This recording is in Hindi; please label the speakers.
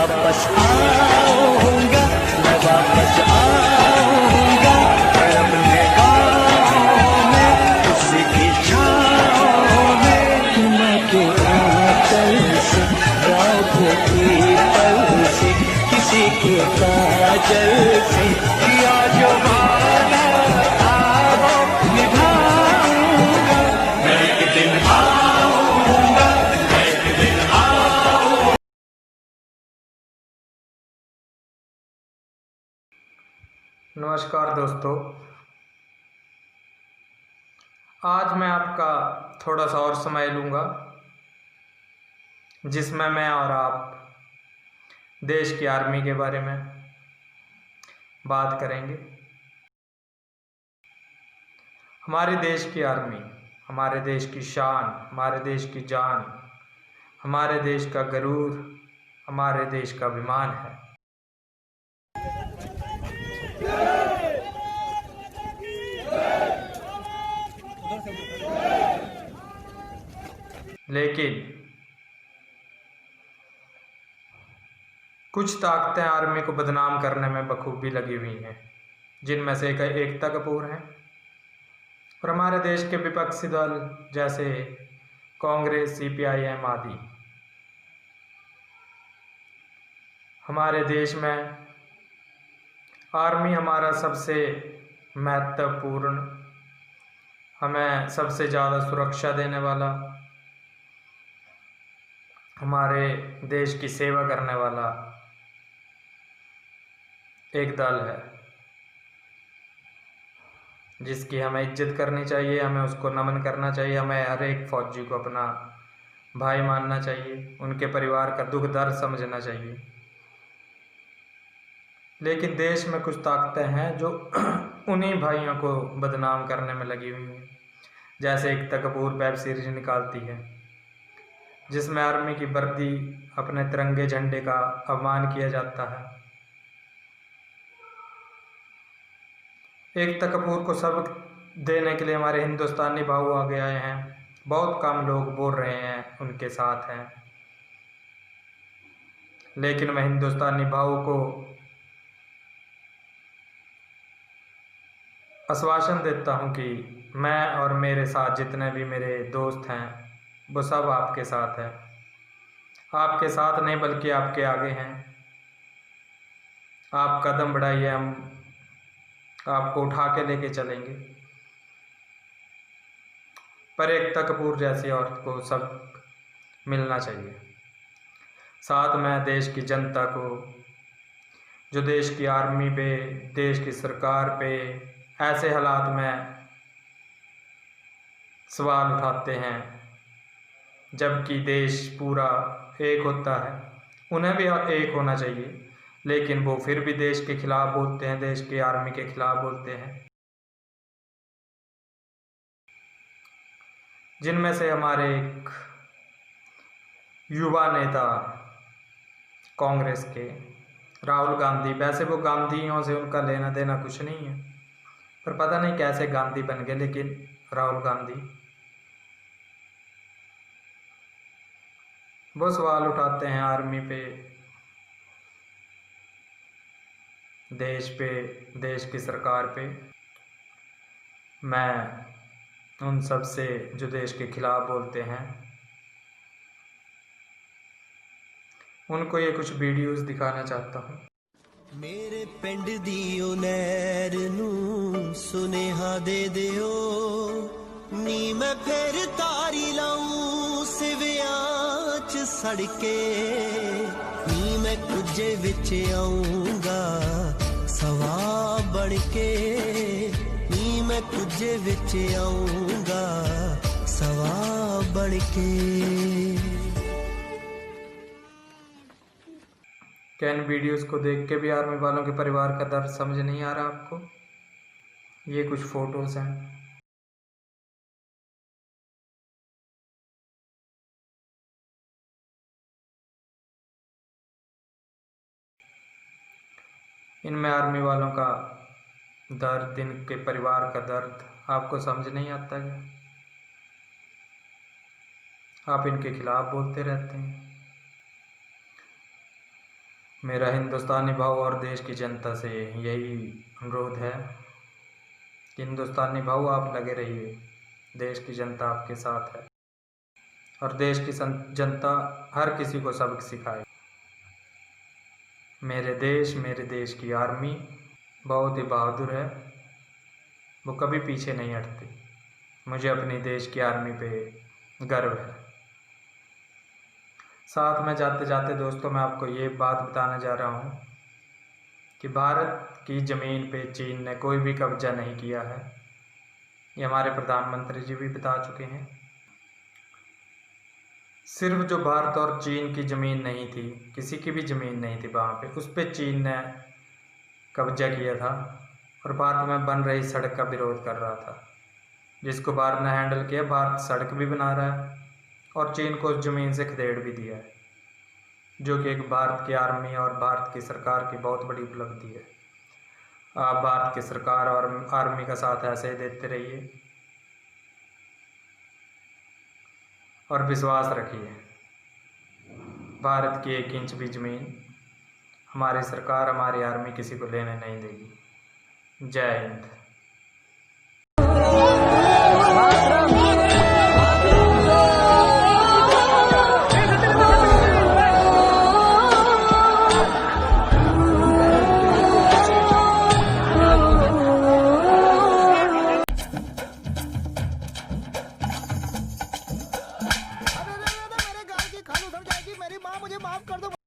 Speaker 1: वापस आऊंगा, मैं वापस आऊंगा, मैं अपने गाँव में किसी की छाँव में। माँ के आंचल से, राहों की पल से, किसी के काजल से, किया जो वादा था वो निभाऊंगा। मैं एक दिन आऊंगा, मैं एक दिन आऊंगा।
Speaker 2: नमस्कार दोस्तों, आज मैं आपका थोड़ा सा और समय लूँगा जिसमें मैं और आप देश की आर्मी के बारे में बात करेंगे। हमारे देश की आर्मी हमारे देश की शान, हमारे देश की जान, हमारे देश का गरूर, हमारे देश का अभिमान है। लेकिन कुछ ताकतें आर्मी को बदनाम करने में बखूबी लगी हुई हैं, जिनमें से एक एकता कपूर हैं और हमारे देश के विपक्षी दल जैसे कांग्रेस, सीपीआईएम आदि। हमारे देश में आर्मी हमारा सबसे महत्वपूर्ण, हमें सबसे ज़्यादा सुरक्षा देने वाला, हमारे देश की सेवा करने वाला एक दल है जिसकी हमें इज्जत करनी चाहिए, हमें उसको नमन करना चाहिए, हमें हर एक फौजी को अपना भाई मानना चाहिए, उनके परिवार का दुख दर्द समझना चाहिए। लेकिन देश में कुछ ताकतें हैं जो उन्हीं भाइयों को बदनाम करने में लगी हुई हैं। जैसे एकता कपूर वेब सीरीज निकालती है जिसमें आर्मी की वर्दी, अपने तिरंगे झंडे का अपमान किया जाता है। एकता कपूर को सबक देने के लिए हमारे हिंदुस्तानी भाऊ आगे आए हैं। बहुत कम लोग बोल रहे हैं, उनके साथ हैं, लेकिन मैं हिंदुस्तानी भाऊ को आश्वासन देता हूं कि मैं और मेरे साथ जितने भी मेरे दोस्त हैं वो सब आपके साथ हैं। आपके साथ नहीं बल्कि आपके आगे हैं। आप कदम बढ़ाइए, हम आपको उठा के लेके चलेंगे। पर एकता कपूर जैसी औरत को सब मिलना चाहिए। साथ में देश की जनता को, जो देश की आर्मी पे, देश की सरकार पे ऐसे हालात में सवाल उठाते हैं जबकि देश पूरा एक होता है, उन्हें भी एक होना चाहिए, लेकिन वो फिर भी देश के खिलाफ बोलते हैं, देश की आर्मी के खिलाफ बोलते हैं। जिनमें से हमारे एक युवा नेता कांग्रेस के राहुल गांधी, वैसे वो गांधीयों से उनका लेना देना कुछ नहीं है, पर पता नहीं कैसे गांधी बन गए, लेकिन राहुल गांधी वो सवाल उठाते हैं आर्मी पे, देश पे, देश की सरकार पे। मैं उन सब से जो देश के खिलाफ बोलते हैं उनको ये कुछ वीडियोस दिखाना चाहता हूँ।
Speaker 1: मेरे पिंड दी ओ नहर नूं सुनेहा दे दिओ नी, मैं फिर तारी लाऊं सिवियां च सड़के नी, मैं कुजे विच आऊंगा सवा बन के नी, मैं कुजे विच आऊंगा सवा बन के।
Speaker 2: क्या इन वीडियोस को देख के भी आर्मी वालों के परिवार का दर्द समझ नहीं आ रहा आपको? ये कुछ फोटोज हैं। इनमें आर्मी वालों का दर्द, इनके परिवार का दर्द आपको समझ नहीं आता क्या? आप इनके खिलाफ बोलते रहते हैं। मेरा हिंदुस्तानी भाव और देश की जनता से यही अनुरोध है कि हिंदुस्तानी भाव आप लगे रहिए, देश की जनता आपके साथ है और देश की जनता हर किसी को सबक सिखाए। मेरे देश की आर्मी बहुत ही बहादुर है, वो कभी पीछे नहीं हटती। मुझे अपनी देश की आर्मी पे गर्व है। साथ में जाते जाते दोस्तों मैं आपको ये बात बताने जा रहा हूँ कि भारत की ज़मीन पे चीन ने कोई भी कब्जा नहीं किया है। ये हमारे प्रधानमंत्री जी भी बता चुके हैं। सिर्फ जो भारत और चीन की ज़मीन नहीं थी, किसी की भी ज़मीन नहीं थी वहाँ पे, उस पर चीन ने कब्जा किया था और भारत में बन रही सड़क का विरोध कर रहा था, जिसको भारत ने हैंडल किया। भारत सड़क भी बना रहा है और चीन को उस ज़मीन से खदेड़ भी दिया है, जो कि एक भारत की आर्मी और भारत की सरकार की बहुत बड़ी उपलब्धि है। आप भारत की सरकार और आर्मी का साथ ऐसे ही देते रहिए और विश्वास रखिए, भारत की 1 इंच भी ज़मीन हमारी सरकार, हमारी आर्मी किसी को लेने नहीं देगी। जय हिंद।
Speaker 1: मेरे गाल की खाल उधर जाएगी, मेरी माँ मुझे माफ कर दो।